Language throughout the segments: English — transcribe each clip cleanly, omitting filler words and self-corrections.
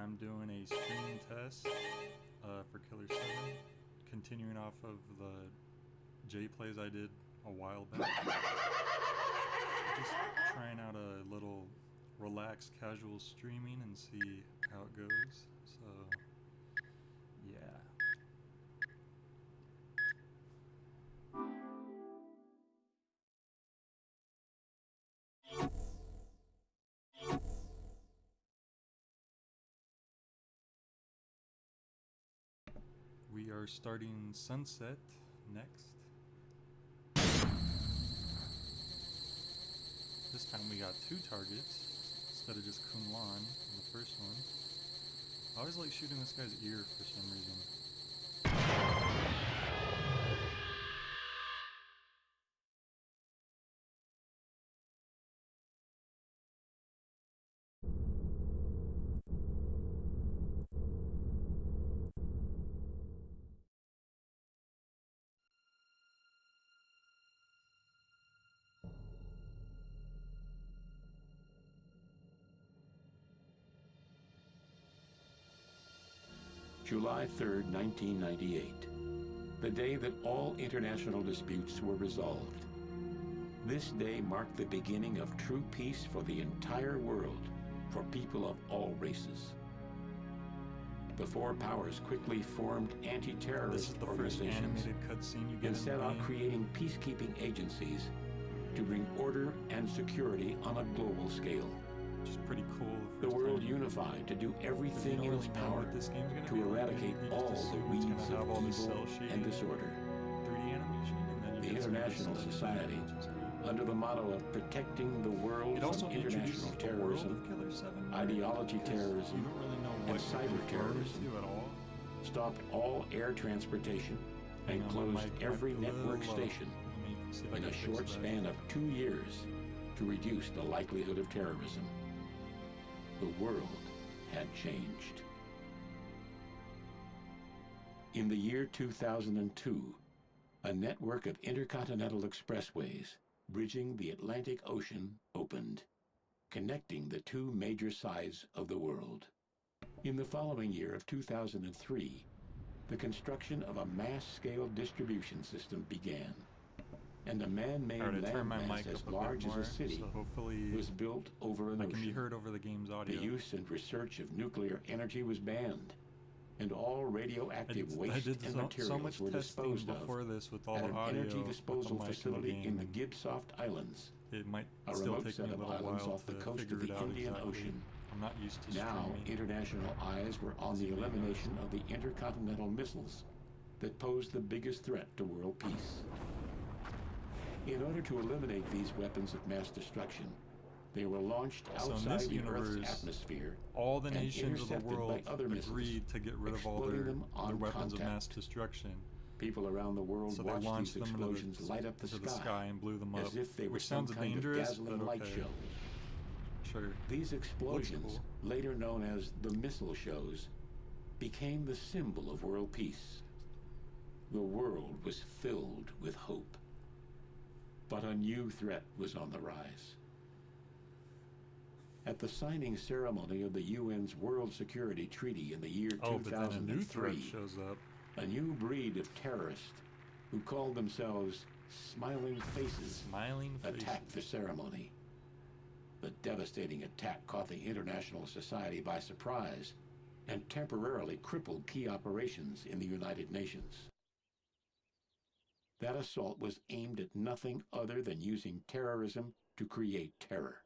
I'm doing a stream test for Killer7, continuing off of the J plays I did a while back. Just trying out a little relaxed casual streaming and see how it goes. So yeah. We are starting Sunset next. This time we got 2 targets instead of just Kunlan in the first one. I always like shooting this guy's ear for some reason. July 3rd, 1998, the day that all international disputes were resolved. This day marked the beginning of true peace for the entire world, for people of all races. The four powers quickly formed anti-terrorist organizations and set out creating peacekeeping agencies to bring order and security on a global scale. Which is pretty cool. The world unified to do everything in its power to eradicate all the weeds of evil and disorder. 3D animation, and then the International Society, under the motto of protecting the world from international terrorism, ideology terrorism, and cyber terrorism, stopped all air transportation and closed every network station in a short span of 2 years to reduce the likelihood of terrorism. The world had changed. In the year 2002, a network of intercontinental expressways bridging the Atlantic Ocean opened, connecting the two major sides of the world. In the following year of 2003, the construction of a mass-scale distribution system began, and a man-made landmass as large as a city was built over an ocean. Can be heard over the game's audio. The use and research of nuclear energy was banned, and all radioactive waste and materials were disposed of at an energy disposal facility in the Gibsoft Islands, a remote set of islands off the coast of the Indian Ocean. I'm not used to now, international eyes were on the elimination of the intercontinental missiles that posed the biggest threat to world peace. In order to eliminate these weapons of mass destruction, they were launched outside the Earth's atmosphere. All the nations of the world agreed to get rid of all their weapons of mass destruction. People around the world watched these explosions light up the sky and blew them up, as if they were which some sounds kind dangerous, of dazzling light show. Sure. These explosions, later known as the missile shows, became the symbol of world peace. The world was filled with hope. But a new threat was on the rise. At the signing ceremony of the UN's World Security Treaty in the year 2003, a new breed of terrorists who called themselves Smiling Faces attacked the ceremony. The devastating attack caught the International Society by surprise and temporarily crippled key operations in the United Nations. That assault was aimed at nothing other than using terrorism to create terror.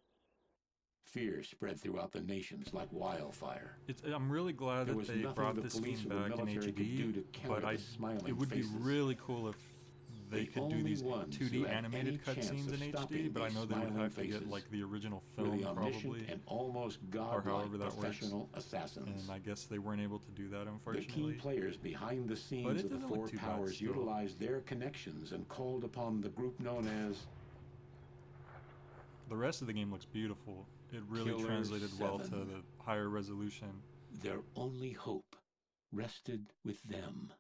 Fear spread throughout the nations like wildfire. I'm really glad that they brought this game back in HD, but it would be really cool if they could do these 2D animated cutscenes in HD, but I know they would have to get like the original film probably, and almost godlike professional assassins. And I guess they weren't able to do that, unfortunately. The key players behind the scenes of the four powers utilized their connections and called upon the group known as... The rest of the game looks beautiful. It really translated well to the higher resolution. Their only hope rested with them.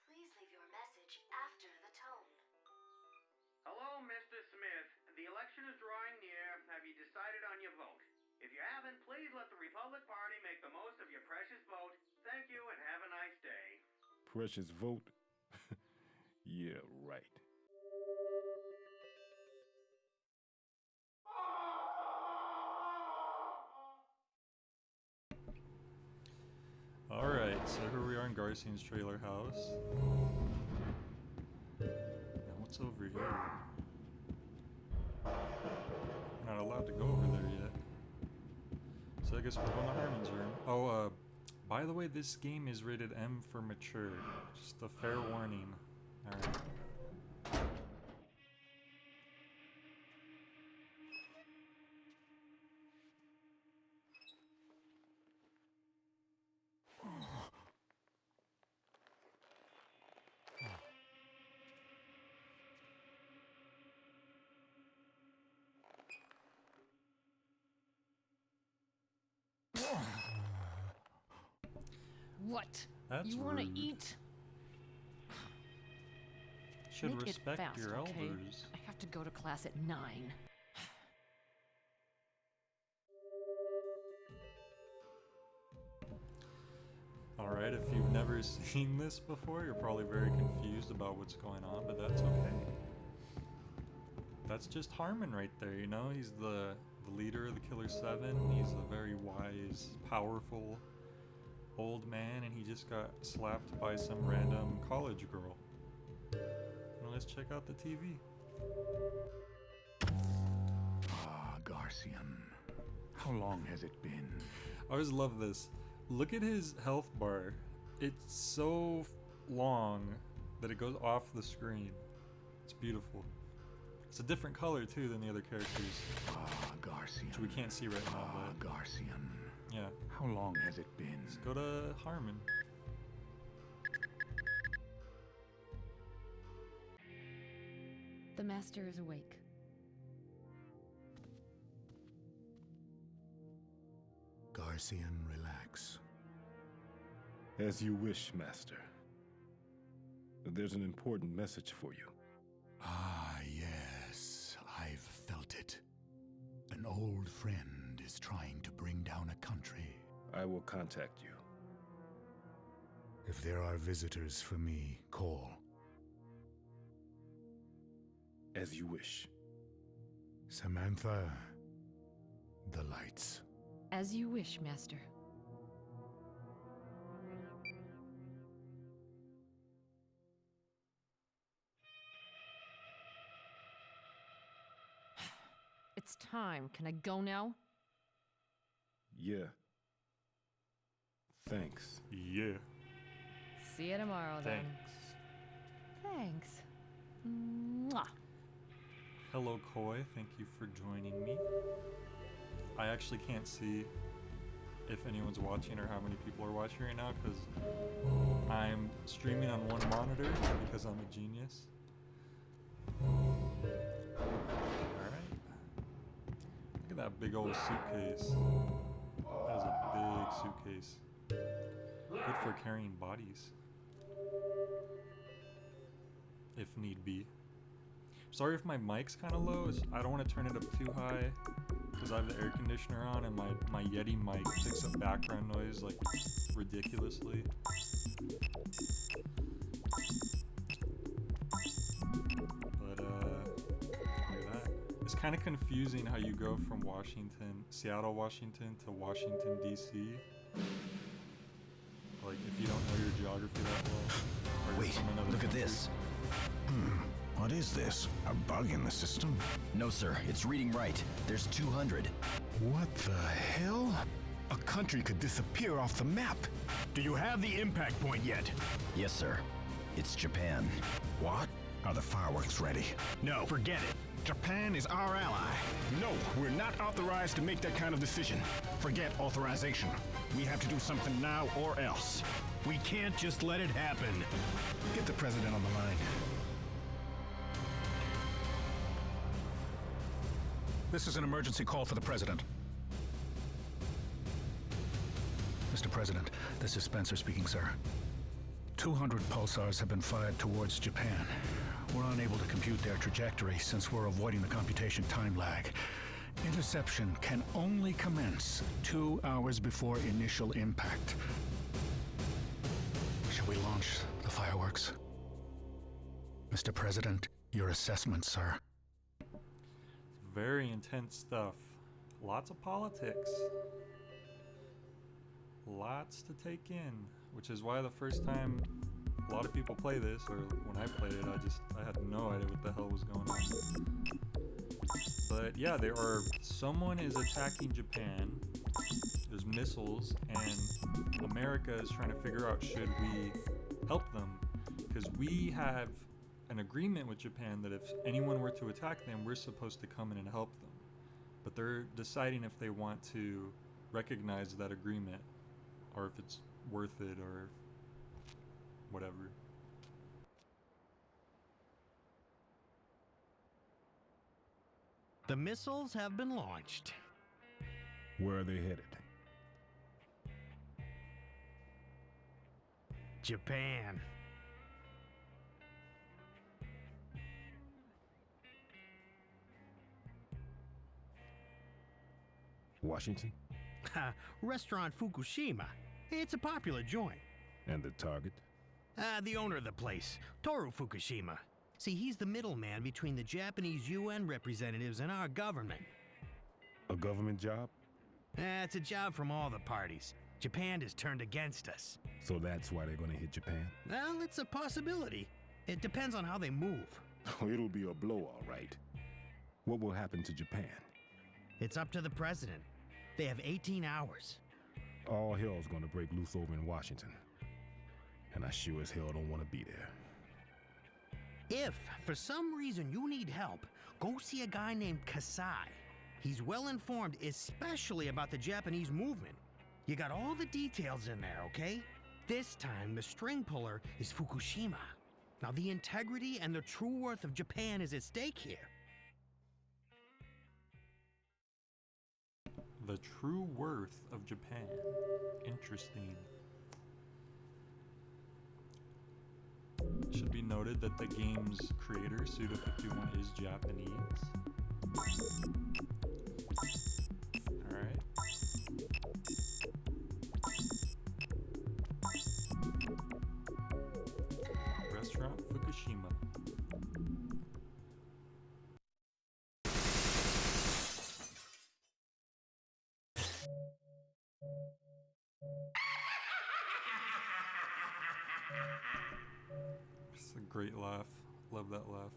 Please leave your message after the tone. Hello, Mr. Smith. The election is drawing near. Have you decided on your vote? If you haven't, please let the Republic Party make the most of your precious vote. Thank you and have a nice day. Precious vote? Yeah, right. Alright, so here we are in Garcian's trailer house. Now what's over here? We're not allowed to go over there yet. So I guess we're going to Harmon's room. Oh, by the way, this game is rated M for mature. Just a fair warning. Alright. What? That's You want to rude. eat? Should Make it respect fast, your okay? elders. I have to go to class at 9. Alright, if you've never seen this before, you're probably very confused about what's going on, but that's okay. That's just Harmon right there, you know? He's the leader of the Killer7. He's a very wise, powerful old man, and he just got slapped by some random college girl. Now let's check out the TV. Ah, Garcian. How long has it been? I always love this. Look at his health bar. It's so long that it goes off the screen. It's beautiful. It's a different color too than the other characters, Ah, Garcian. which we can't see right now, Ah, but Garcian. yeah. How long has it been? Let's go to Harmon. The master is awake. Garcian, relax. As you wish, Master. There's an important message for you. Ah, yes. I've felt it. An old friend is trying to bring down a country. I will contact you. If there are visitors for me, call. As you wish. Samantha, the lights. As you wish, master. It's time. Can I go now? Yeah. Thanks. Yeah. See you tomorrow, then. Thanks. Thanks. Mwah. Hello, Koi. Thank you for joining me. I actually can't see if anyone's watching or how many people are watching right now because I'm streaming on one monitor because I'm a genius. Alright. Look at that big old suitcase. That is a big suitcase. Good for carrying bodies. If need be. Sorry if my mic's kind of low. I don't want to turn it up too high because I have the air conditioner on and my Yeti mic picks up background noise like ridiculously. But look at that. It's kind of confusing how you go from Seattle, Washington to Washington, D.C. Like if you don't know your geography that well. Or you're Wait, from another look at country. this. What is this? A bug in the system? No, sir, it's reading right. There's 200. What the hell? A country could disappear off the map. Do you have the impact point yet? Yes, sir. It's Japan. What? Are the fireworks ready? No, forget it. Japan is our ally. No, we're not authorized to make that kind of decision. Forget authorization. We have to do something now or else. We can't just let it happen. Get the president on the line. This is an emergency call for the president. Mr. President, this is Spencer speaking, sir. 200 pulsars have been fired towards Japan. We're unable to compute their trajectory since we're avoiding the computation time lag. Interception can only commence 2 hours before initial impact. Shall we launch the fireworks? Mr. President, your assessment, sir. Very intense stuff. Lots of politics. Lots to take in, which is why the first time a lot of people play this, or when I played it, I had no idea what the hell was going on. But yeah, someone is attacking Japan. There's missiles, and America is trying to figure out, should we help them? Because we have an agreement with Japan that if anyone were to attack them, we're supposed to come in and help them. But they're deciding if they want to recognize that agreement, or if it's worth it, or whatever. The missiles have been launched. Where are they headed? Japan. Washington? Restaurant Fukushima. It's a popular joint. And the target? The owner of the place, Toru Fukushima. See, he's the middleman between the Japanese UN representatives and our government. A government job? It's a job from all the parties. Japan has turned against us. So that's why they're gonna hit Japan? Well, it's a possibility. It depends on how they move. It'll be a blow, all right. What will happen to Japan? It's up to the president. They have 18 hours. All hell's gonna break loose over in Washington. And I sure as hell don't want to be there. If, for some reason, you need help, go see a guy named Kasai. He's well informed, especially about the Japanese movement. You got all the details in there, okay? This time, the string puller is Fukushima. Now, the integrity and the true worth of Japan is at stake here. The true worth of Japan. Interesting. It should be noted that the game's creator, Suda51, is Japanese. Alright. Restaurant Fukushima. It's a great laugh. Love that laugh.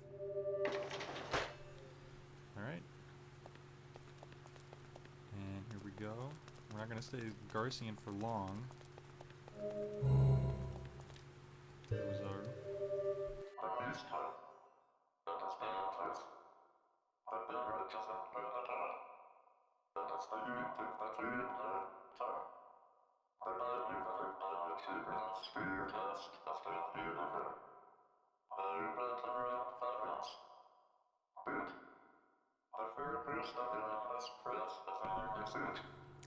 Alright. And here we go. We're not going to stay Garcian for long. Those are.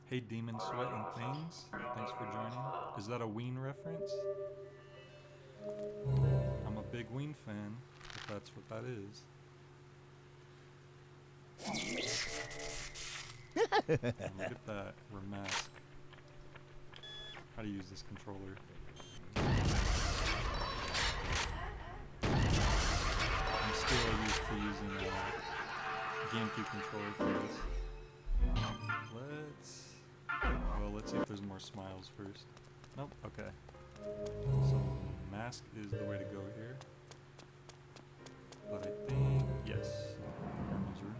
Hey Demon Sweat and Things, thanks for joining. Is that a Ween reference? I'm a big Ween fan, if that's what that is. And look at that, we're masked. How to use this controller. I'm still used to using a GameCube controller for this. Let's see if there's more smiles first. Nope, okay. So mask is the way to go here. But I think, yes, Armin's room.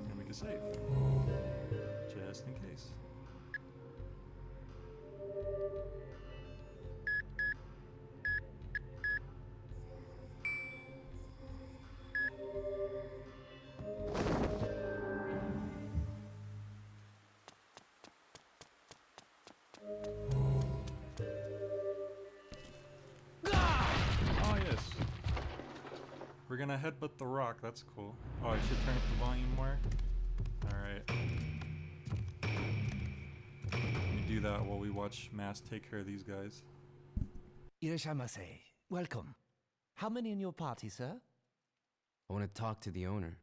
And we can save. Just in case. We're gonna headbutt the rock, that's cool. Oh, I should turn up the volume more? Alright. Let me do that while we watch Mass take care of these guys. Irashamase. Welcome. How many in your party, sir? I want to talk to the owner.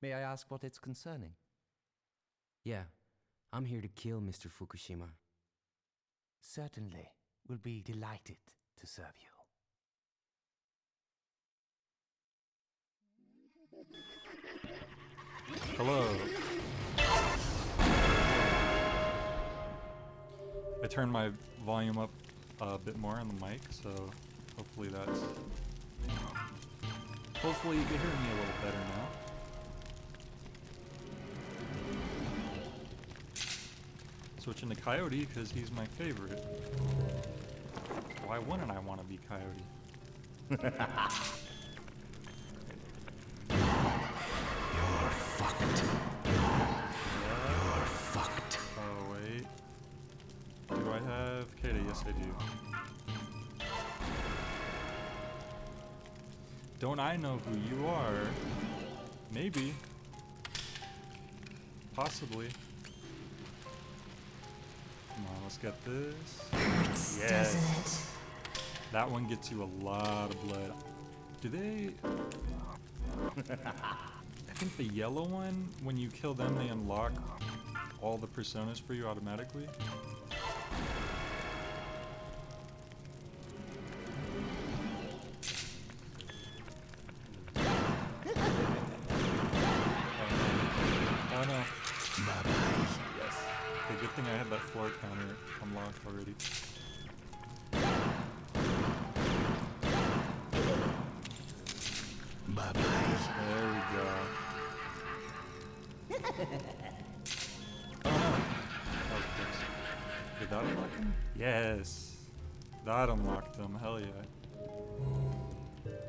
May I ask what it's concerning? Yeah, I'm here to kill Mr. Fukushima. Certainly. We'll be delighted to serve you. Hello. I turned my volume up a bit more on the mic, so hopefully that's... Hopefully you can hear me a little better now. Switching to Coyote because he's my favorite. Why wouldn't I want to be Coyote? You're fucked. You're fucked. Oh, wait. Do I have Kata? Yes, I do. Don't I know who you are? Maybe. Possibly. Come on, let's get this. Yes. Doesn't it? That one gets you a lot of blood. Do they... I think the yellow one, when you kill them, they unlock all the personas for you automatically. Oh no. Yes. Okay, good thing I had that floor counter unlocked already. Bye-bye. There we go. Oh no. That was close. Did that unlock him? Yes. That unlocked him. Hell yeah.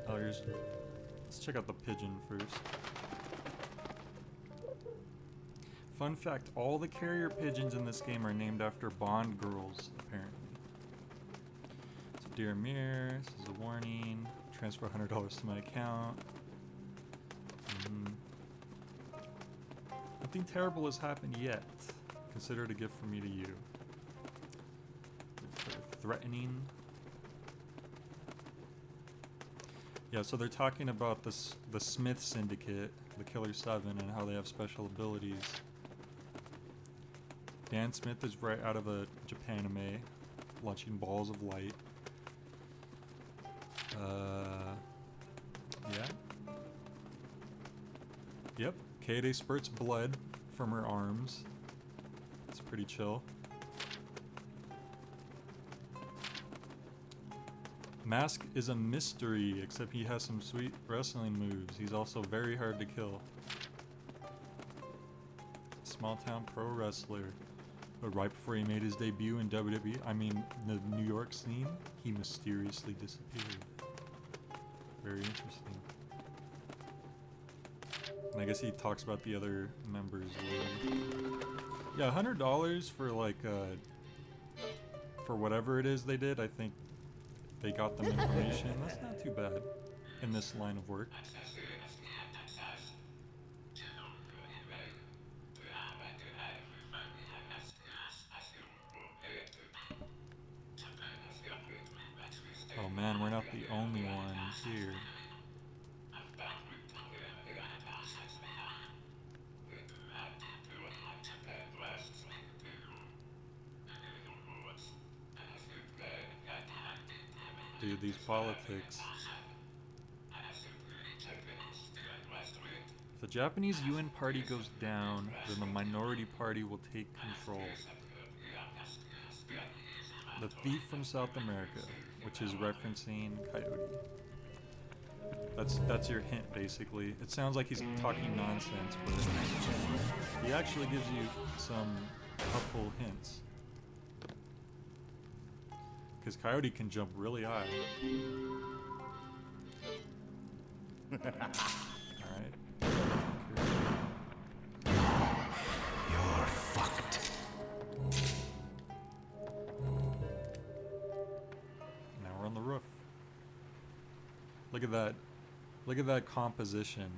Oh, here's... Let's check out the pigeon first. Fun fact, all the carrier pigeons in this game are named after Bond girls, apparently. So, dear Mir, this is a warning. Transfer $100 to my account. Nothing terrible has happened yet. Consider it a gift from me to you. Threatening. Yeah, so they're talking about the Smith Syndicate, the Killer7, and how they have special abilities. Dan Smith is right out of a Japanime, launching balls of light. Yeah. Yep, Kaede spurts blood from her arms. It's pretty chill. Mask is a mystery, except he has some sweet wrestling moves. He's also very hard to kill. Small town pro wrestler. But right before he made his debut in WWE, I mean the New York scene, he mysteriously disappeared. Very interesting. And I guess he talks about the other members later. Yeah, $100 for like for whatever it is they did. I think they got them information. That's not too bad in this line of work. Oh man, we're not the only one here. Dude, these politics. If the Japanese UN party goes down, then the minority party will take control. The thief from South America, which is referencing Coyote. That's your hint, basically. It sounds like he's talking nonsense, but he actually gives you some helpful hints. Because Coyote can jump really high. Alright. You're fucked. Now we're on the roof. Look at that. Look at that composition.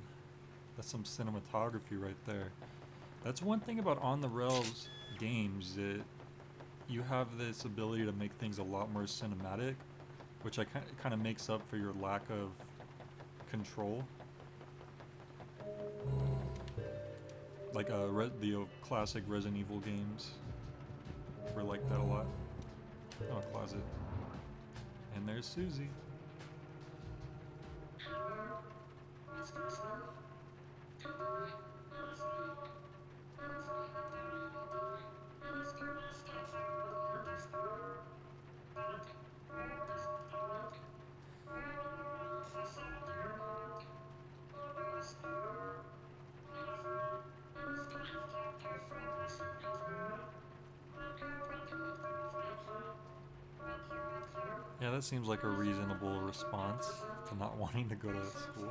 That's some cinematography right there. That's one thing about On the Rails games, that you have this ability to make things a lot more cinematic, which kind of makes up for your lack of control. Like the classic Resident Evil games were like that a lot. Oh, a closet. And there's Susie. Yeah, that seems like a reasonable response to not wanting to go to school.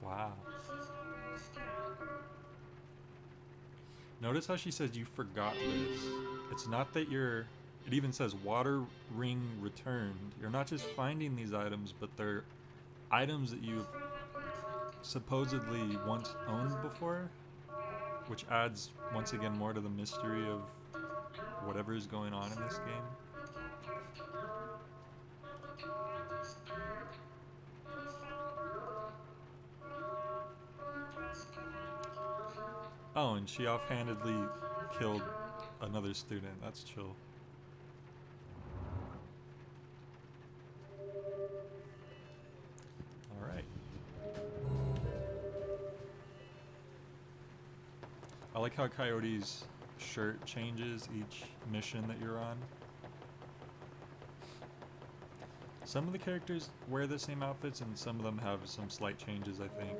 Wow. Notice how she says you forgot this. It's not that you're... It even says water ring returned. You're not just finding these items, but they're items that you supposedly once owned before, which adds once again more to the mystery of whatever is going on in this game. Oh, and she offhandedly killed another student. That's chill. Alright. I like how Coyote's shirt changes each mission that you're on. Some of the characters wear the same outfits and some of them have some slight changes, I think.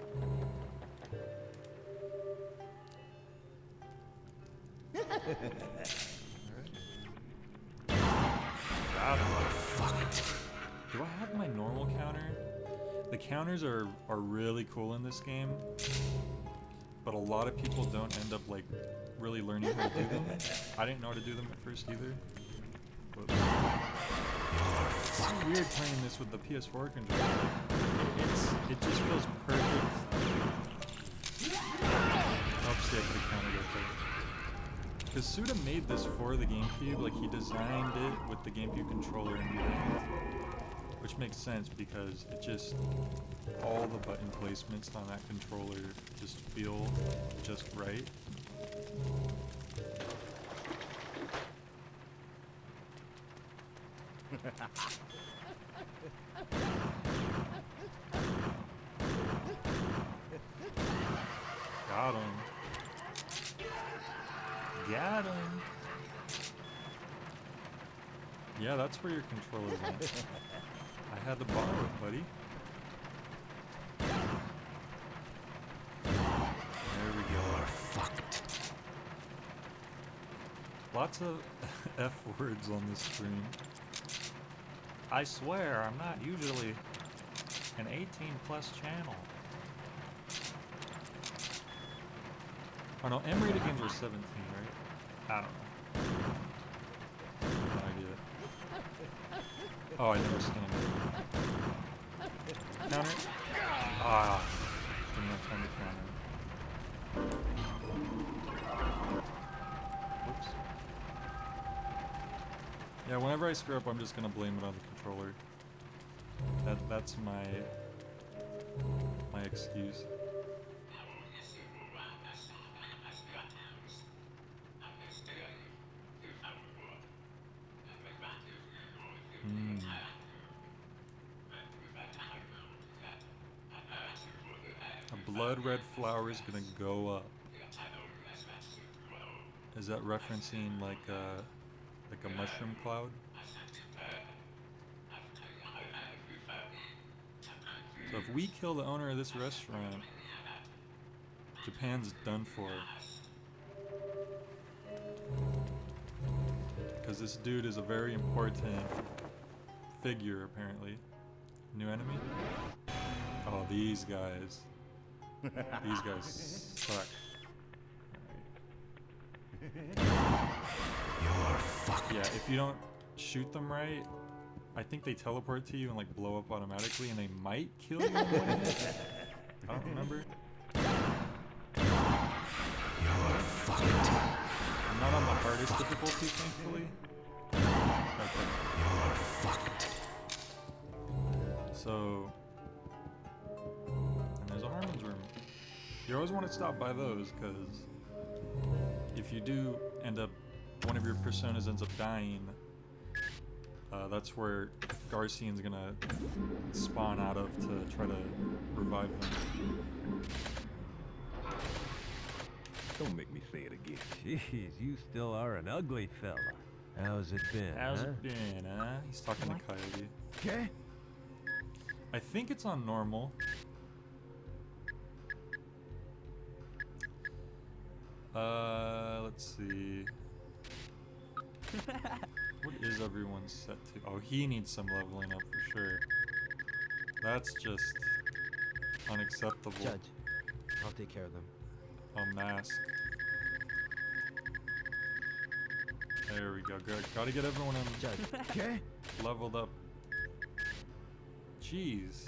Do I have my normal counter? The counters are really cool in this game, but a lot of people don't end up like really learning how to do them. I didn't know how to do them at first either. But it's so weird playing this with the PS4 controller. It just feels perfect. Oh, see, I could have countered it there. Because Suda made this for the GameCube, like he designed it with the GameCube controller in mind, which makes sense because it just, all the button placements on that controller just feel just right. Got him. Got him. Yeah, that's where your controller's at. I had to borrow it, buddy. There we go. You're fucked. Lots of F words on this screen. I swear, I'm not usually an 18+ channel. Oh no, M-rated games are 17, right? I don't know. No idea. Oh, I never scanned it. Counter? Ah, didn't have time to counter. Whoops. Yeah, whenever I screw up, I'm just gonna blame it on the controller. That's my excuse. A blood red flower is gonna go up. Is that referencing like a mushroom cloud? So if we kill the owner of this restaurant, Japan's done for. Because this dude is a very important figure, apparently. New enemy? Oh, these guys. These guys suck. You're fucked. Yeah, if you don't shoot them right, I think they teleport to you and like blow up automatically, and they might kill you in one hit. I don't remember. You're fucked. I'm not on the hardest difficulty, thankfully. Okay. You're fucked. You always want to stop by those, because if you do end up, one of your personas ends up dying, that's where Garcian's gonna spawn out of to try to revive them. Don't make me say it again. Jeez, you still are an ugly fella. How's it been, How's huh? it been, huh? He's talking to Coyote. Okay. I think it's on normal. Let's see. What is everyone set to? Oh, he needs some leveling up for sure. That's just unacceptable. Judge, I'll take care of them. A mask. There we go. Good. Gotta get everyone in. Judge. Okay. Leveled up. Jeez.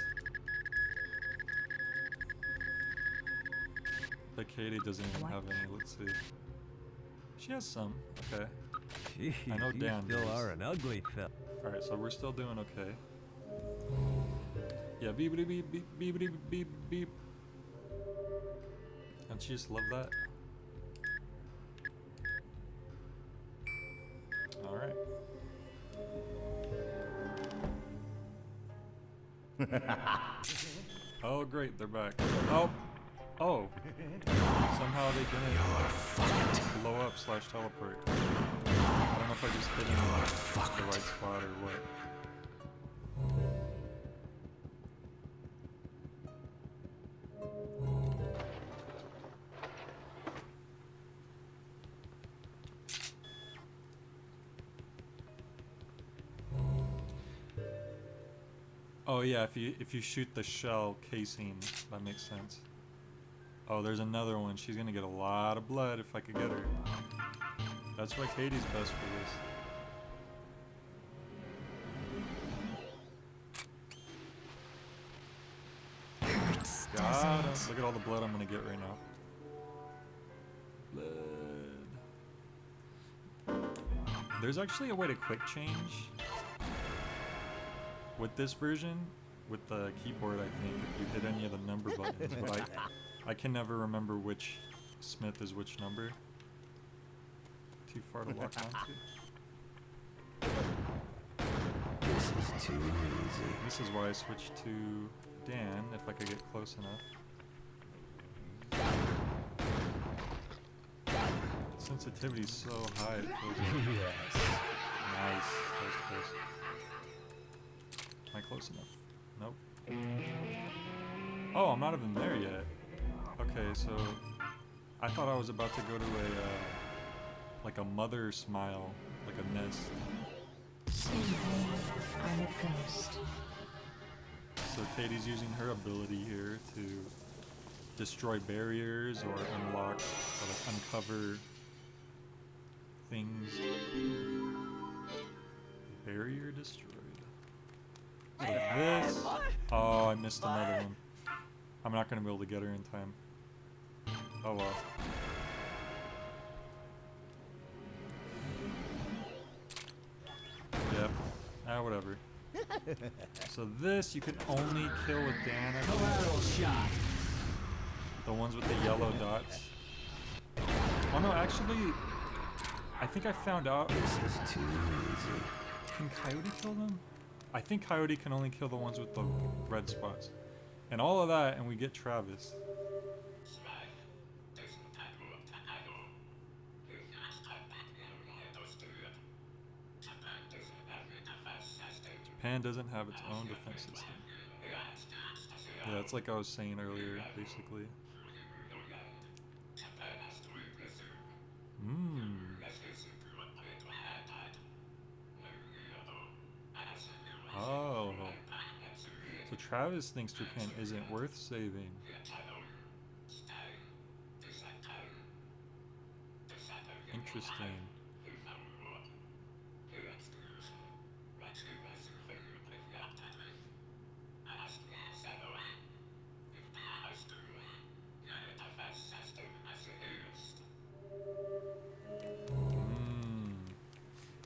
But Katie doesn't even have any. Let's see. She has some. Okay. Jeez, I know you Dan still does. are an ugly fella. Alright, so we're still doing okay. Yeah, beep beep beep beep beep beep beep beep. Don't you just love that? Alright. Oh great, they're back. Oh! Oh! Somehow they didn't blow up / teleport. I don't know if I just hit him in the right spot or what. Oh yeah, if you shoot the shell casing, that makes sense. Oh, there's another one. She's gonna get a lot of blood if I could get her. That's why Katie's best for this. Got him. Look at all the blood I'm gonna get right now. Blood. There's actually a way to quick change with this version, with the keyboard, I think, if you hit any of the number buttons, but I can never remember which Smith is which number. Too far to lock onto. This is too easy. This is why I switched to Dan, if I could get close enough. Sensitivity's so high, it feels like. Yes. Nice, that was close. Am I close enough? Nope. Oh, I'm not even there yet. Okay, so I thought I was about to go to a like a mother smile, like a nest. I'm a ghost. So Katie's using her ability here to destroy barriers or unlock or like uncover things. Barrier destroyed. So this. Oh, I missed another one. I'm not gonna be able to get her in time. Oh well. Yep. Ah, whatever. So this you can only kill with Dan. Collateral shot. The ones with the yellow dots. Oh no, actually, I think I found out. This is too easy. Can Coyote kill them? I think Coyote can only kill the ones with the red spots. And all of that, and we get Travis. Japan doesn't have its own defense system. Yeah, it's like I was saying earlier, basically. Oh. So Travis thinks Japan isn't worth saving. Interesting.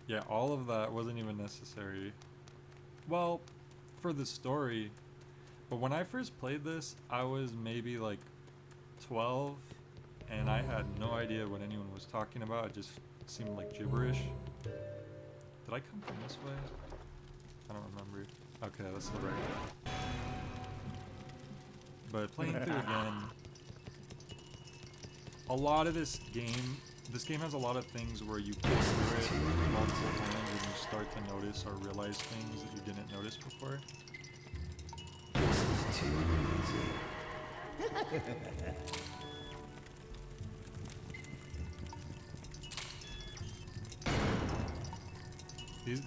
Yeah, all of that wasn't even necessary. Well, for the story. But when I first played this, I was maybe like 12, and I had no idea what anyone was talking about. It just seemed like gibberish. Did I come from this way? I don't remember. Okay, that's the right way. But playing through again, a lot of this game has a lot of things where you play through it multiple times and you start to notice or realize things that you didn't notice before.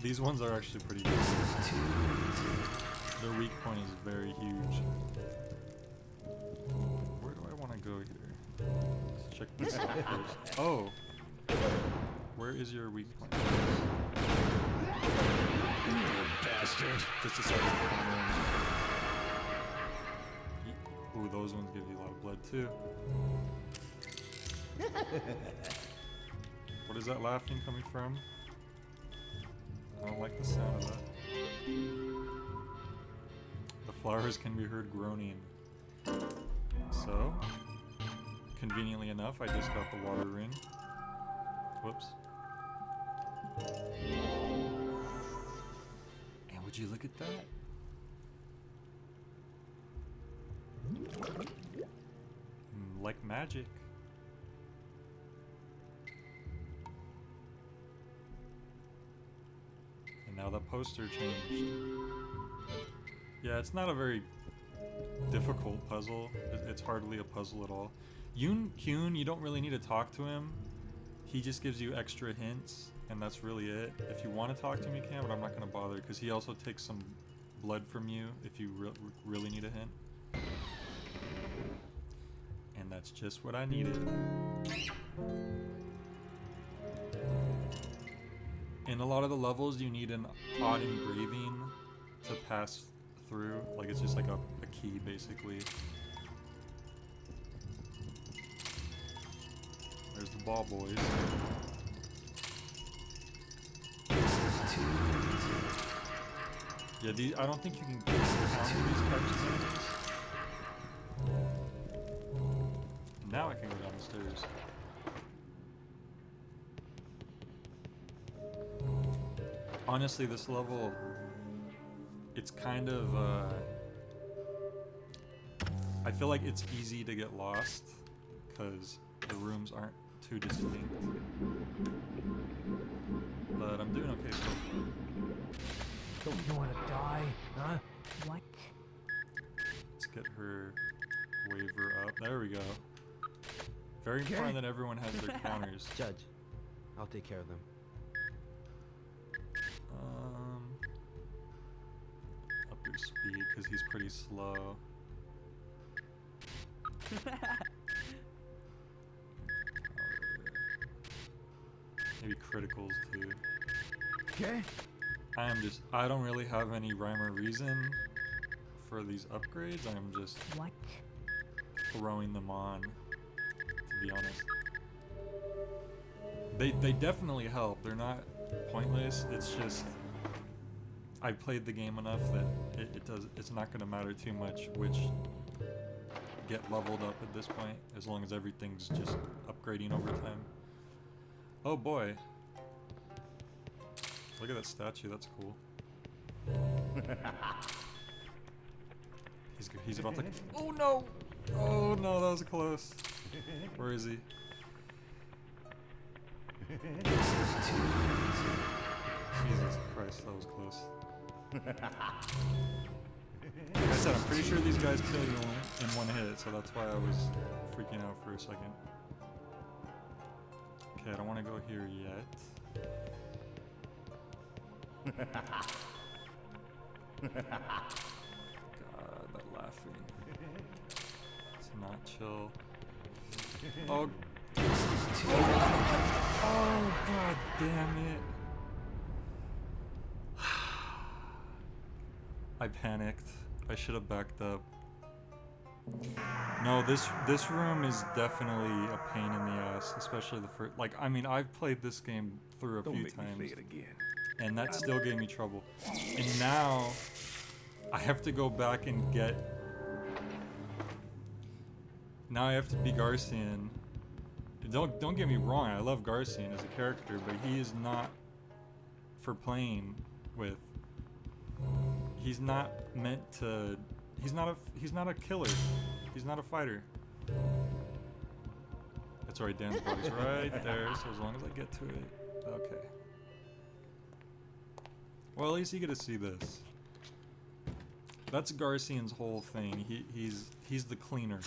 These ones are actually pretty good. Their weak point is very huge. Where do I want to go here? Let's check this out first. Oh! Where is your weak point? You bastard! Just a second. Ooh, those ones give you a lot of blood too. What is that laughing coming from? I don't like the sound of that. The flowers can be heard groaning. So, conveniently enough, I just got the water ring. Whoops. And would you look at that? Like magic. And now the poster changed. Yeah, it's not a very difficult puzzle. It's hardly a puzzle at all. Hyun, you don't really need to talk to him. He just gives you extra hints, and that's really it. If you want to talk to him, you can, but I'm not going to bother, because he also takes some blood from you if you really need a hint. And that's just what I needed. In a lot of the levels, you need an odd engraving to pass through. Like, it's just like a key, basically. There's the ball boys. Yeah, I don't think you can count these types of enemies. Now I can go down the stairs. Honestly, this level, it's kind of, I feel like it's easy to get lost, because the rooms aren't too distinct. But I'm doing okay so far. Don't you want to die, huh? What? Let's get her waiver up. There we go. Very important that everyone has their counters. Judge, I'll take care of them. Up your speed, because he's pretty slow. Maybe criticals too. Okay. I don't really have any rhyme or reason for these upgrades. I'm just throwing them on, to be honest. They definitely help. They're not pointless. It's just I played the game enough that it's not going to matter too much which get leveled up at this point, as long as everything's just upgrading over time. Oh boy. Look at that statue, that's cool. He's about to... Oh no! Oh no, that was close. Where is he? Jesus Christ, that was close. Like I said, I'm pretty sure these guys kill you in one hit, so that's why I was freaking out for a second. Okay, I don't want to go here yet. God, that laughing. It's not chill. Oh. Oh, god damn it. I panicked. I should have backed up. No, this room is definitely a pain in the ass, especially the first. Like, I mean, I've played this game through a few times, and that still gave me trouble. And now I have to go back and get Now I have to be Garcian. Don't get me wrong, I love Garcian as a character, but he is not for playing with. He's not meant to. He's not a killer. He's not a fighter. That's right, Dan's body's right there, so as long as I get to it. Okay. Well, at least you get to see this. That's Garcian's whole thing. He's the cleaner.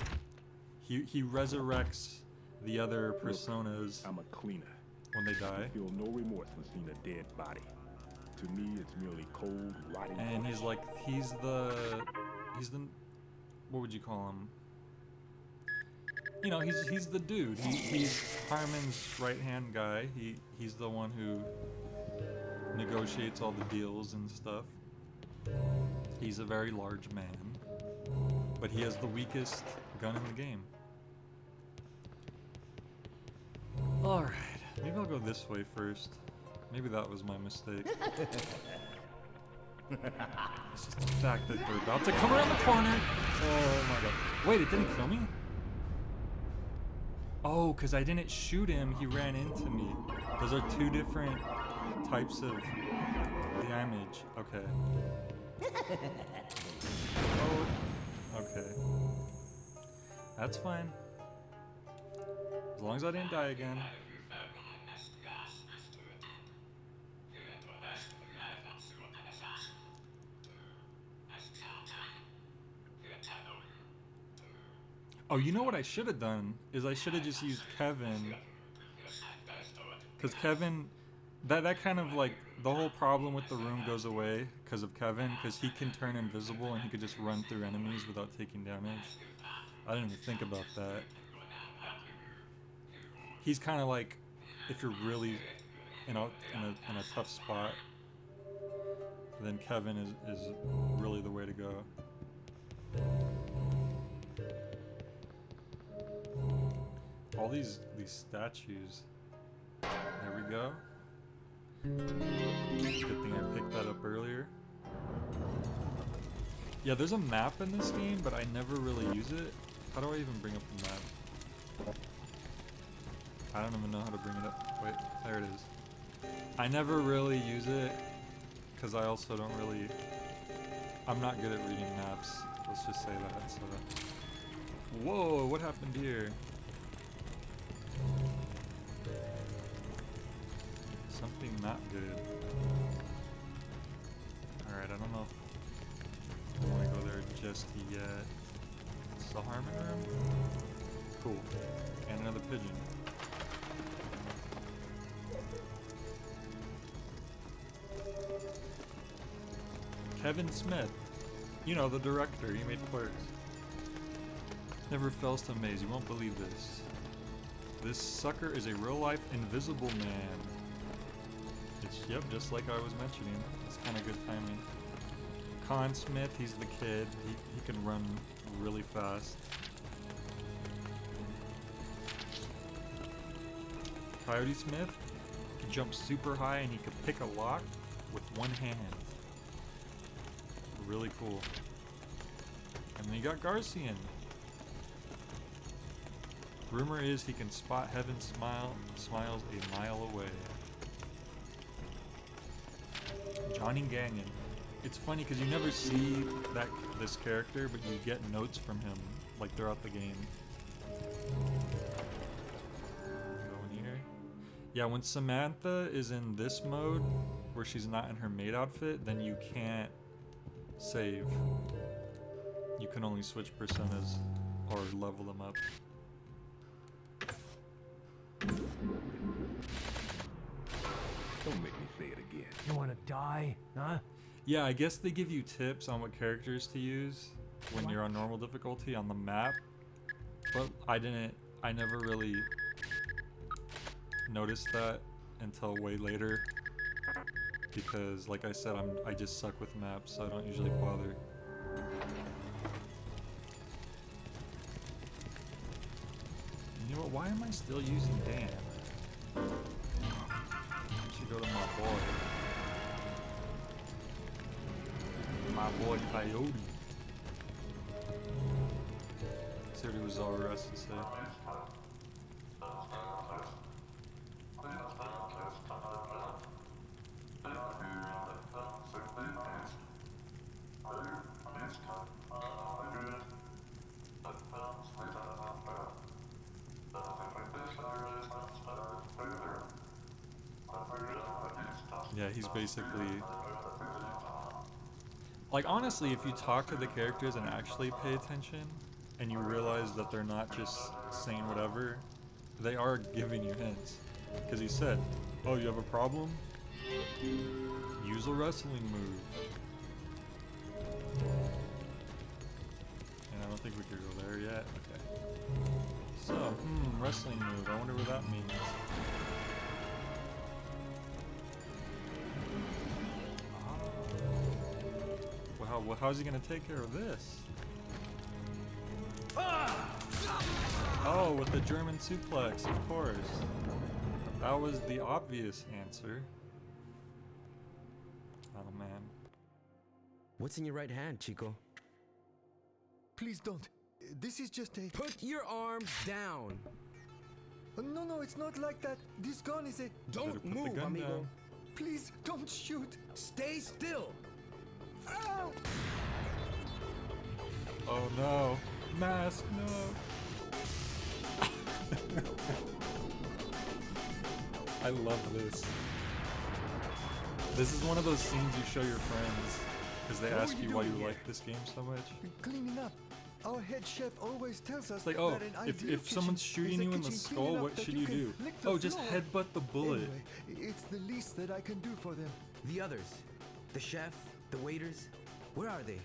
He resurrects the other personas. I'm a cleaner. When they die. I feel no remorse for seeing a dead body. To me, it's merely cold, rotting. And he's like, he's the, what would you call him? You know, he's the dude. He's Harmon's right-hand guy. He's the one who negotiates all the deals and stuff. He's a very large man, but he has the weakest gun in the game. Alright, maybe I'll go this way first. Maybe that was my mistake. It's just the fact that they're about to come around the corner. Oh my god. Wait, it didn't kill me? Oh, because I didn't shoot him, he ran into me. Those are two different types of damage. Okay. Oh, okay. That's fine. As long as I didn't die again. Oh, you know what I should have done? Is I should have just used Kevin. Because Kevin, that kind of like, the whole problem with the room goes away because of Kevin, because he can turn invisible and he could just run through enemies without taking damage. I didn't even think about that. He's kind of like, if you're really in a tough spot, then Kevin is really the way to go. All these statues. There we go. Good thing I picked that up earlier. Yeah, there's a map in this game, but I never really use it. How do I even bring up the map? I don't even know how to bring it up. Wait, there it is. I never really use it, because I also don't really... I'm not good at reading maps. Let's just say that. So. Whoa, what happened here? Something not good. Alright, I don't know if I want to go there just yet. It's the Harmon room? Cool. And another pigeon. Kevin Smith. You know, the director. He made Clerks. Never fails to amaze. You won't believe this. This sucker is a real-life invisible man. Yep, just like I was mentioning. It's kind of good timing. Con Smith, he's the kid. He can run really fast. Coyote Smith can jump super high and he can pick a lock with one hand. Really cool. And then you got Garcian. Rumor is he can spot Heaven's smiles a mile away. Johnny Gagnon. It's funny because you never see this character, but you get notes from him like throughout the game. Go in here. Yeah, when Samantha is in this mode, where she's not in her maid outfit, then you can't save. You can only switch personas or level them up. Don't make me say it again. You wanna die, huh? Yeah, I guess they give you tips on what characters to use when you're on normal difficulty on the map, but I never really noticed that until way later, because like I said, I just suck with maps, so I don't usually bother. You know what, why am I still using Dan? Go to my boy Coyote. see what Uzaru has to say. Yeah, he's basically... Like, honestly, if you talk to the characters and actually pay attention, and you realize that they're not just saying whatever, they are giving you hints. Because he said, oh, you have a problem? Use a wrestling move. And I don't think we could go there yet. Okay. So, wrestling move. I wonder what that means. Well, how's he gonna take care of this? Oh, with the German suplex, of course. That was the obvious answer. Oh man. What's in your right hand, Chico? Please don't. This is just a... Put your arms down! No, it's not like that. This gun is a... Don't move, amigo. Down. Please, don't shoot. Stay still! Ow! Oh no. Mask, no. I love this. This is one of those scenes you show your friends because they ask you why you like this game so much. Cleaning up. Our head chef always tells us It's like, oh, that an if ideal someone's kitchen shooting is a you in the kitchen skull, clean enough what that should you you can do? lick the Oh, just floor. headbutt the bullet. Anyway, it's the least that I can do for them. The others, the chef, the waiters, where are they?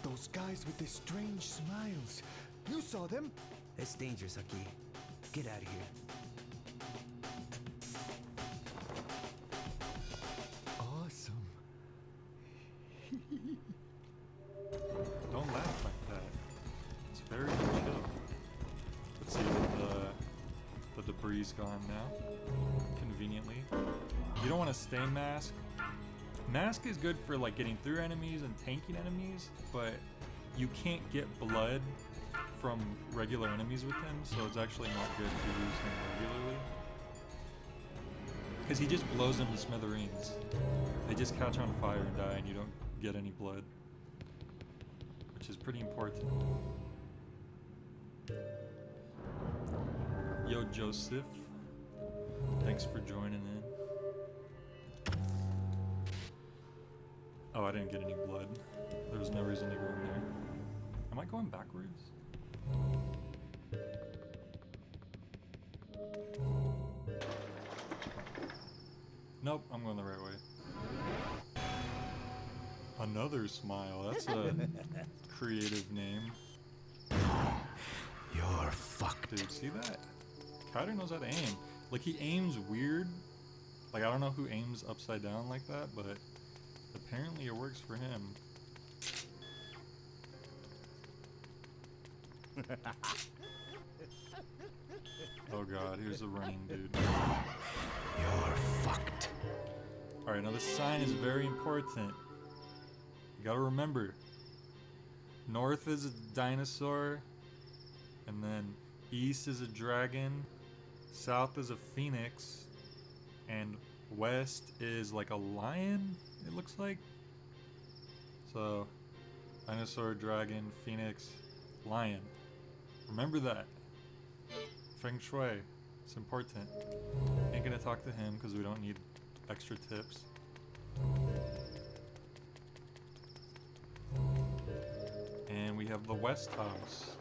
Those guys with the strange smiles. You saw them? It's dangerous, Aki. Get out of here. Awesome. Don't laugh like that. It's very chill. Let's see, the debris is gone now. Conveniently. You don't want to stay mask. Mask is good for like getting through enemies and tanking enemies, but you can't get blood from regular enemies with him, so it's actually not good to use him regularly. Because he just blows them to smithereens. They just catch on fire and die and you don't get any blood. Which is pretty important. Yo, Joseph. Thanks for joining in. Oh, I didn't get any blood. There was no reason to go in there. Am I going backwards? Nope, I'm going the right way. Another smile. That's a creative name. You're fucked. Dude, see that? Kyder knows how to aim. Like, he aims weird. Like, I don't know who aims upside down like that, but apparently it works for him. Oh god, here's a running dude. You're fucked. Alright, now this sign is very important. You gotta remember. North is a dinosaur, and then east is a dragon, south is a phoenix, and west is like a lion, it looks like. So, dinosaur, dragon, phoenix, lion. Remember that. Feng Shui. It's important. Ain't gonna talk to him because we don't need extra tips. And we have the West House.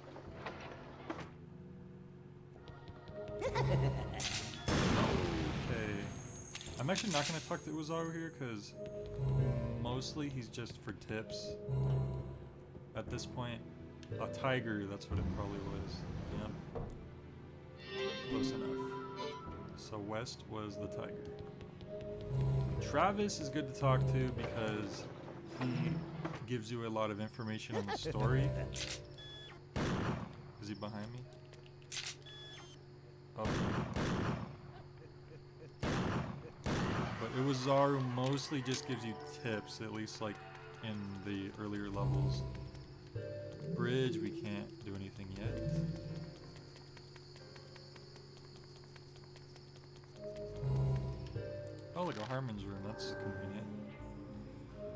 Okay. I'm actually not gonna talk to Uzaru here because mostly he's just for tips. At this point, a tiger, that's what it probably was. Yep. Close enough. So West was the tiger. Travis is good to talk to because he gives you a lot of information on the story. Is he behind me? Oh. But Uzaru mostly just gives you tips, at least like in the earlier levels. Bridge, we can't do anything yet. like a Harmon's room. That's convenient.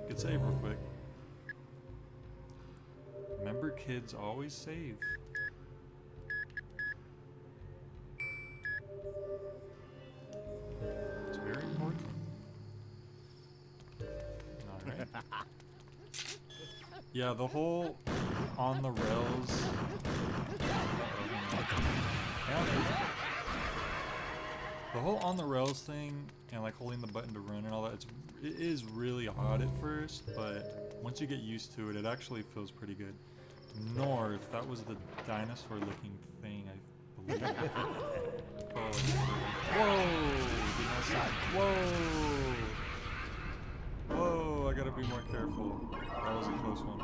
Could save real quick. Remember, kids, always save. It's very important. Alright. Yeah, the whole on the rails. The whole on the rails thing and like holding the button to run and all that, it is really odd at first, but once you get used to it, it actually feels pretty good. North, that was the dinosaur looking thing, I believe. Oh, whoa! Did not see. Whoa! Whoa, I gotta be more careful. That was a close one.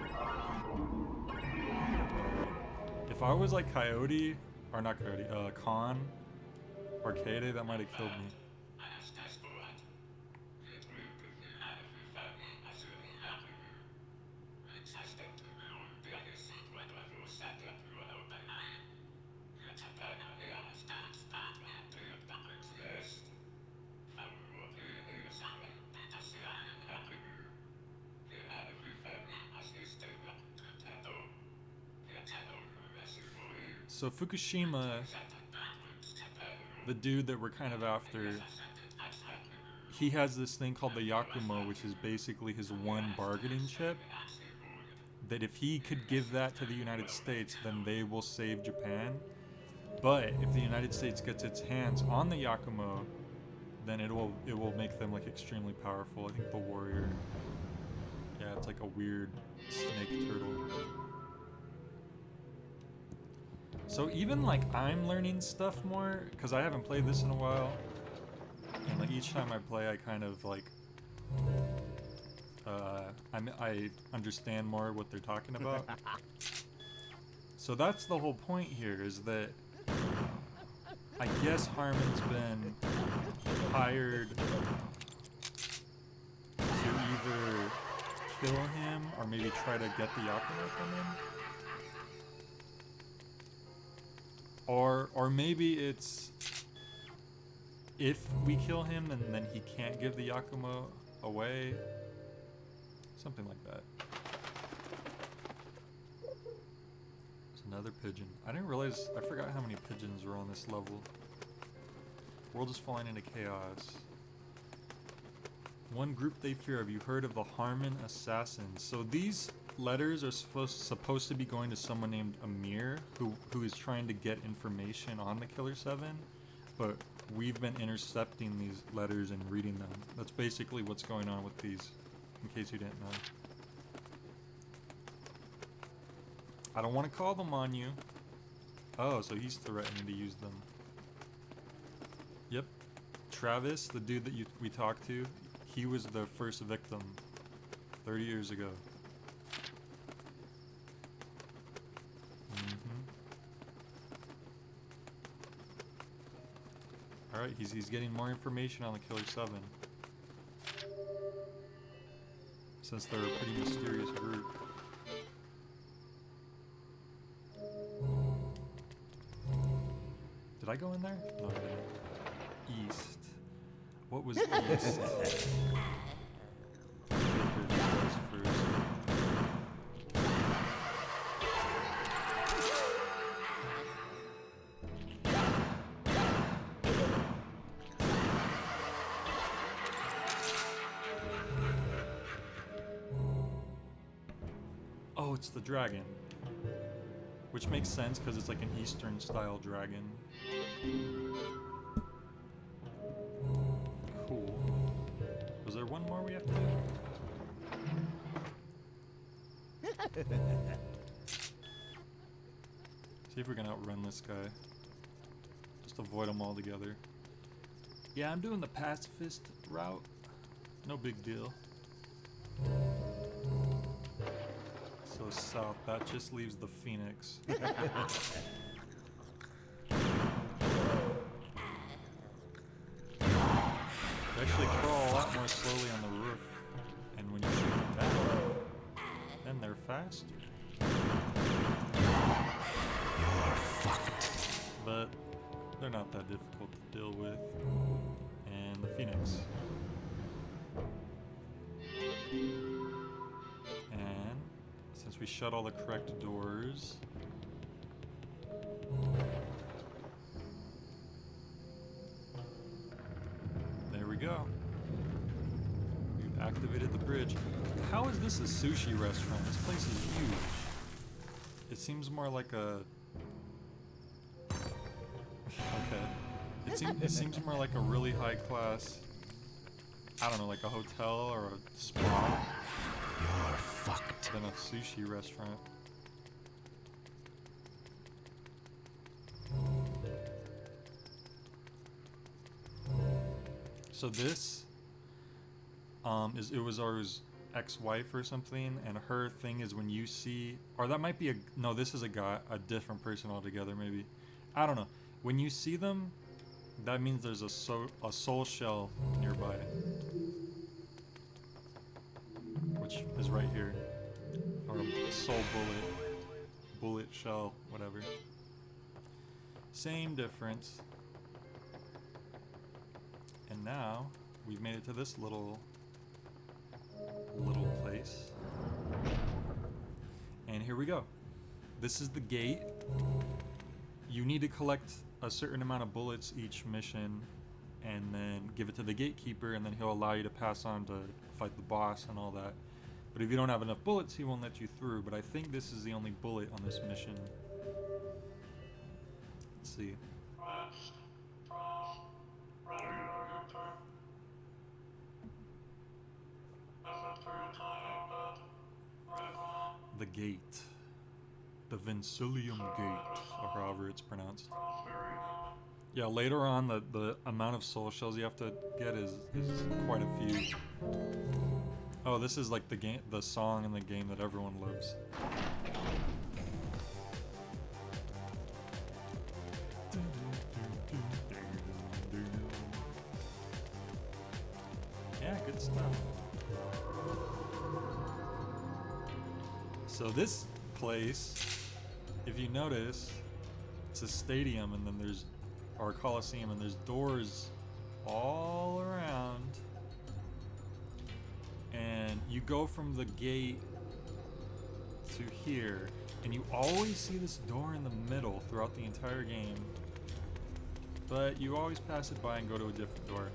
If I was like Coyote, or not Coyote, Khan, or Kade, that might have killed me. So Fukushima, the dude that we're kind of after, he has this thing called the Yakumo, which is basically his one bargaining chip. That if he could give that to the United States, then they will save Japan. But if the United States gets its hands on the Yakumo, then it will make them like extremely powerful. I think the warrior. Yeah, it's like a weird snake turtle. So even like I'm learning stuff more because I haven't played this in a while, and like each time I play, I kind of like I understand more what they're talking about. So that's the whole point here, is that I guess Harmon's been hired to either kill him or maybe try to get the Yakumo from him. Or maybe it's if we kill him and then he can't give the Yakumo away. Something like that. There's another pigeon. I didn't realize, I forgot how many pigeons were on this level. World is falling into chaos. One group they fear. Have you heard of the Harmon Assassins? So these letters are supposed to be going to someone named Amir, who is trying to get information on the Killer7, but we've been intercepting these letters and reading them. That's basically what's going on with these, in case you didn't know. I don't want to call them on you. Oh, so he's threatening to use them. Yep. Travis, the dude that we talked to, he was the first victim 30 years ago. Alright, he's getting more information on the Killer7. Since they're a pretty mysterious group. Did I go in there? No, I didn't. East. What was east? Oh, it's the dragon. Which makes sense because it's like an Eastern style dragon. Cool. Was there one more we have to do? See if we can outrun this guy. Just avoid them all together. Yeah, I'm doing the pacifist route. No big deal. So south, that just leaves the Phoenix. They actually crawl a lot more slowly on the roof. And when you shoot them down, then they're faster. You're fucked. But they're not that difficult to deal with. And the Phoenix. once we shut all the correct doors. There we go. We've activated the bridge. How is this a sushi restaurant? This place is huge. It seems more like a... Okay. It seems more like a really high class, I don't know, like a hotel or a spa. You're fucked. Than a sushi restaurant. So this it was our ex-wife or something, and her thing is when you see, or that might be no, this is a guy, a different person altogether maybe. I don't know. When you see them, that means there's a soul shell nearby, which is right here, or a soul bullet shell, whatever. Same difference. And now we've made it to this little place, and here we go. This is the gate. You need to collect a certain amount of bullets each mission and then give it to the gatekeeper, and then he'll allow you to pass on to fight the boss and all that. But if you don't have enough bullets, he won't let you through. But I think this is the only bullet on this mission. Let's see. The gate. The Vincilium Gate, or however it's pronounced. Yeah, later on, the amount of soul shells you have to get is quite a few. Oh, this is like the song in the game that everyone loves. Yeah, good stuff. So this place, if you notice, it's a stadium, and then there's, or a coliseum, and there's doors all around, and you go from the gate to here, and you always see this door in the middle throughout the entire game, but you always pass it by and go to a different door,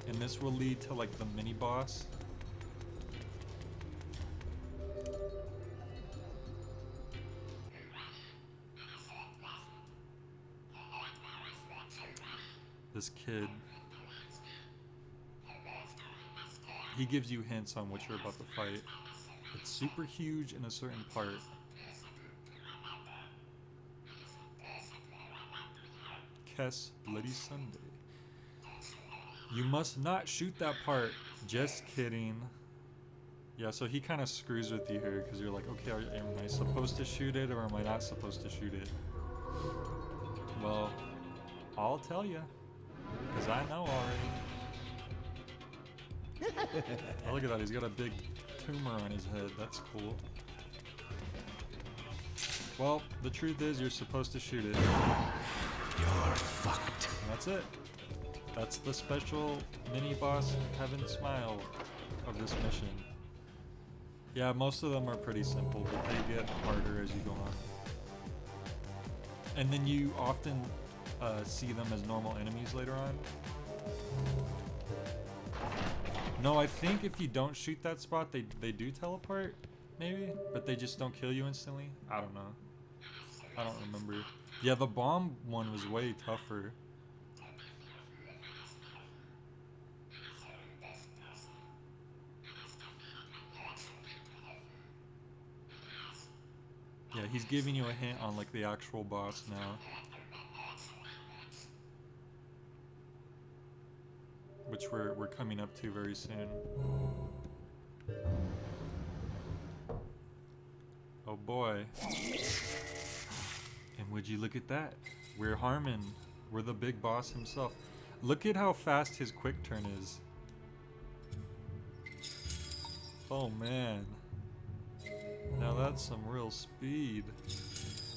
and this will lead to like the mini boss. This kid, he gives you hints on what you're about to fight. It's super huge in a certain part. Kess Bloody Sunday. You must not shoot that part. Just kidding. Yeah, so he kind of screws with you here, because you're like, okay, am I supposed to shoot it, or am I not supposed to shoot it? Well, I'll tell you. Because I know already. Oh, look at that. He's got a big tumor on his head. That's cool. Well, the truth is you're supposed to shoot it. You're fucked. And that's it. That's the special mini-boss Heaven Smile of this mission. Yeah, most of them are pretty simple, but they get harder as you go on. And then you often see them as normal enemies later on. No, I think if you don't shoot that spot, they do teleport, maybe? But they just don't kill you instantly? I don't know. I don't remember. Yeah, the bomb one was way tougher. Yeah, he's giving you a hint on like the actual boss now. Which we're coming up to very soon. Oh boy. And would you look at that? We're Harmon. We're the big boss himself. Look at how fast his quick turn is. Oh man. Now that's some real speed.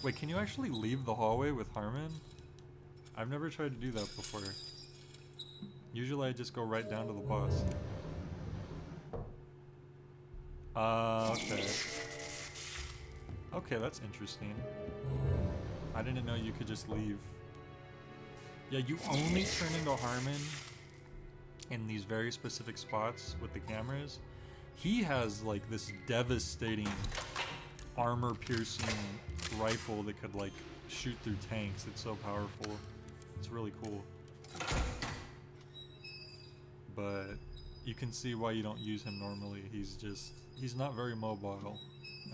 Wait, can you actually leave the hallway with Harmon? I've never tried to do that before. Usually I just go right down to the boss. Okay. Okay, that's interesting. I didn't know you could just leave. Yeah, you only turn into Harmon in these very specific spots with the cameras. He has like this devastating armor-piercing rifle that could like shoot through tanks. It's so powerful. It's really cool. But you can see why you don't use him normally. He's not very mobile,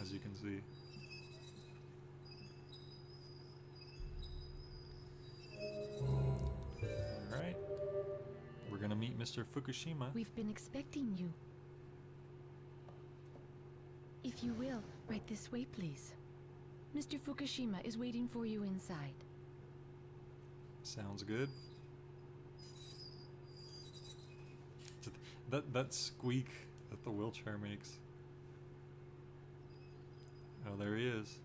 as you can see. Alright. We're gonna meet Mr. Fukushima. We've been expecting you. If you will, right this way, please. Mr. Fukushima is waiting for you inside. Sounds good. That squeak that the wheelchair makes. Oh, there he is.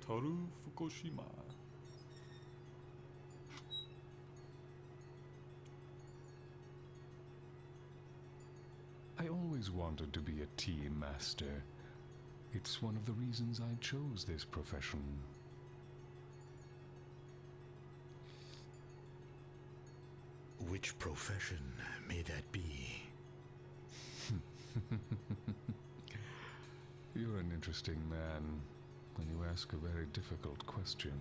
Toru Fukushima. I always wanted to be a team master. It's one of the reasons I chose this profession. Which profession may that be? You're an interesting man, and you ask a very difficult question.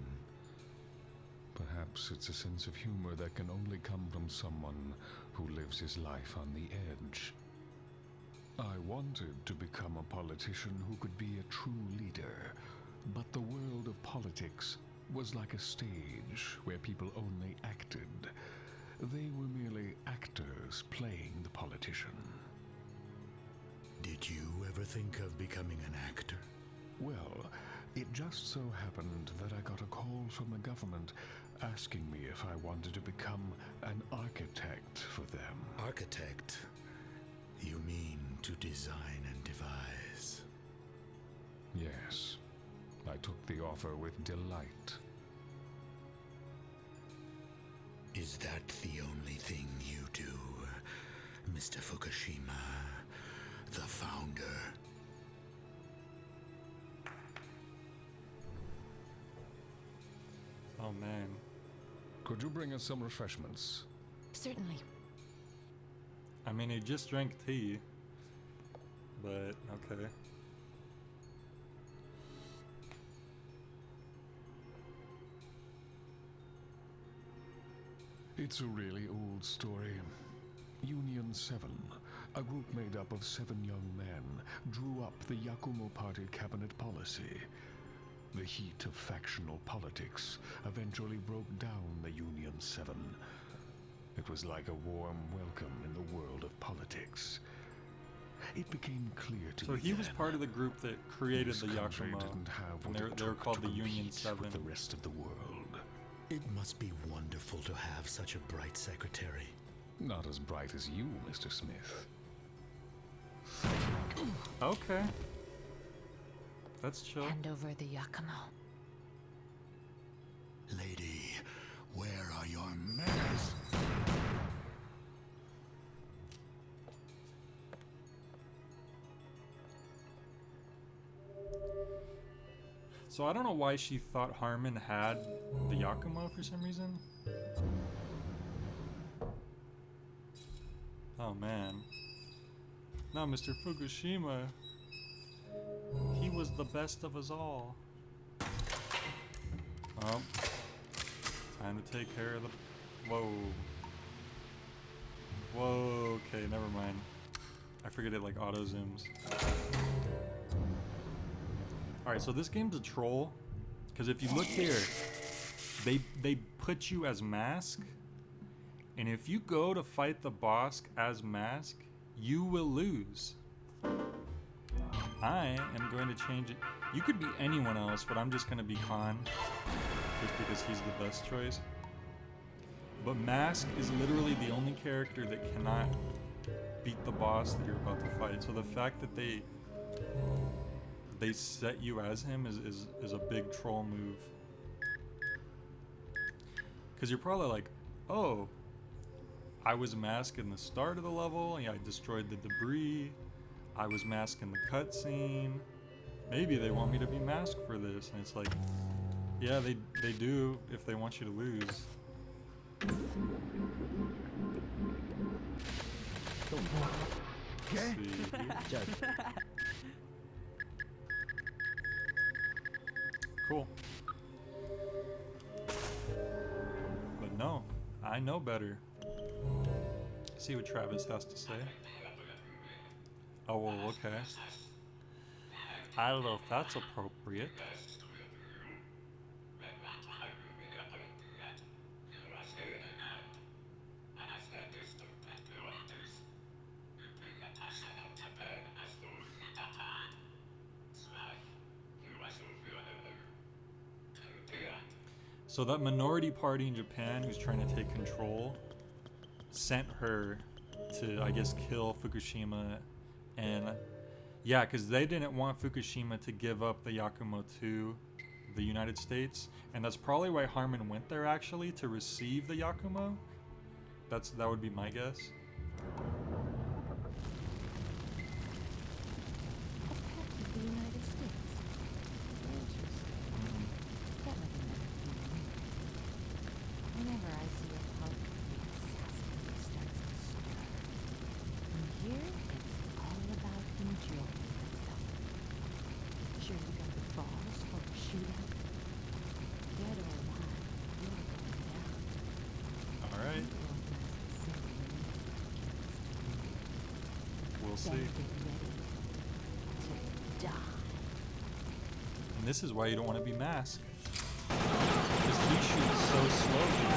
Perhaps it's a sense of humor that can only come from someone who lives his life on the edge. I wanted to become a politician who could be a true leader, but the world of politics was like a stage where people only acted. They were merely actors playing the politician. Did you ever think of becoming an actor? Well, it just so happened that I got a call from the government asking me if I wanted to become an architect for them. Architect? You mean to design and devise? Yes. I took the offer with delight. Is that the only thing you do, Mr. Fukushima, the founder? Oh man. Could you bring us some refreshments? Certainly. I mean, he just drank tea. But, okay. It's a really old story. Union 7, a group made up of 7 young men, drew up the Yakumo Party cabinet policy. The heat of factional politics eventually broke down the Union 7. It was like a warm welcome in the world of politics. It became clear to me So he was then part of the group that created the country Yakumo. didn't have And what it they were took called to the Union compete 7. with the rest of the world. It must be wonderful to have such a bright secretary. Not as bright as you, Mr. Smith. Okay. That's chill. Hand over the Yakumo. Lady, where are your manners? So I don't know why she thought Harmon had the Yakumo for some reason. Oh man. No, Mr. Fukushima. He was the best of us all. Oh. Time to take care of the... Whoa. Whoa, okay, never mind. I forget it like auto zooms. Alright, so this game's a troll. Because if you look here, they put you as Mask. And if you go to fight the boss as Mask, you will lose. I am going to change it. You could be anyone else, but I'm just going to be Khan. Just because he's the best choice. But Mask is literally the only character that cannot beat the boss that you're about to fight. So the fact that they set you as him is a big troll move. Because you're probably like, oh, I was Mask in the start of the level, and I destroyed the debris. I was Mask in the cutscene. maybe they want me to be masked for this, and it's like, yeah, they do if they want you to lose. Okay. Cool. But no, I know better. See what Travis has to say. Oh, well, okay. I don't know if that's appropriate. So that minority party in Japan who's trying to take control sent her to, I guess, kill Fukushima. And yeah, because they didn't want Fukushima to give up the Yakumo to the United States. And that's probably why Harmon went there, actually, to receive the Yakumo. That would be my guess. The United States. Interesting. That would never be me. Whenever I see a punk, the assassin starts to stir. And here, it's all about enjoying myself. Sure you got the balls for a shootout? Dead or alive, you're going down. Alright. We'll see. Get ready to die. And this is why you don't want to be masked. Because he shoots so slowly.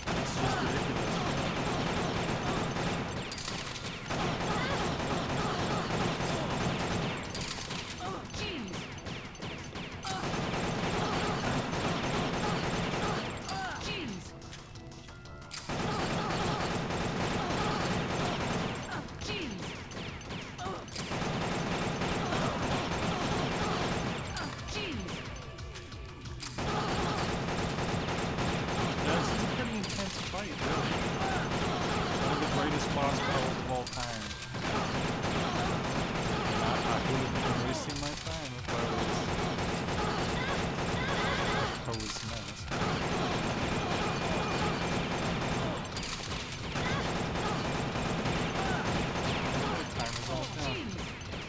It's just ridiculous.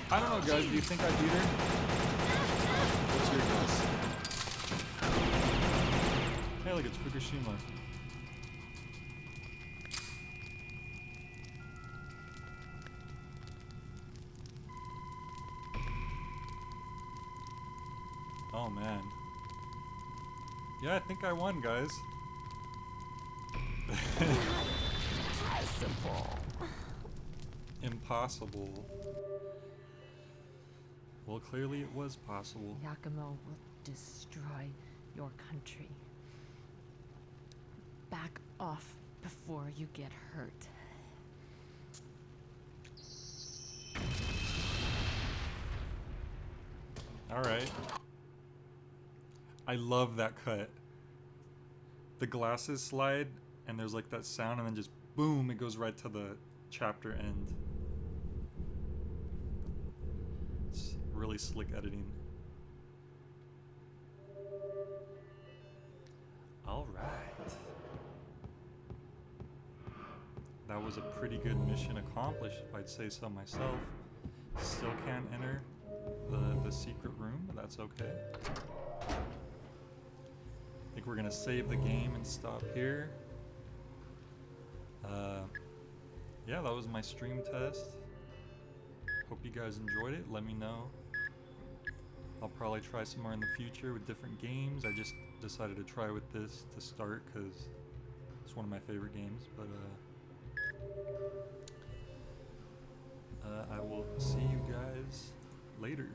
I don't know, guys. Do you think I beat her? What's your guess? Hey, look, it's Fukushima. Oh, man. Yeah, I think I won, guys. Impossible. Impossible. Well, clearly it was possible. Yakumo will destroy your country. Back off before you get hurt. Alright. I love that cut. The glasses slide, and there's like that sound, and then just boom, it goes right to the chapter end. It's really slick editing. Alright. That was a pretty good mission accomplished, if I'd say so myself. Still can't enter the secret room, but that's okay. I think we're gonna save the game and stop here. Yeah, that was my stream test. Hope you guys enjoyed it. Let me know. I'll probably try some more in the future with different games. I just decided to try with this to start because it's one of my favorite games. But I will see you guys later.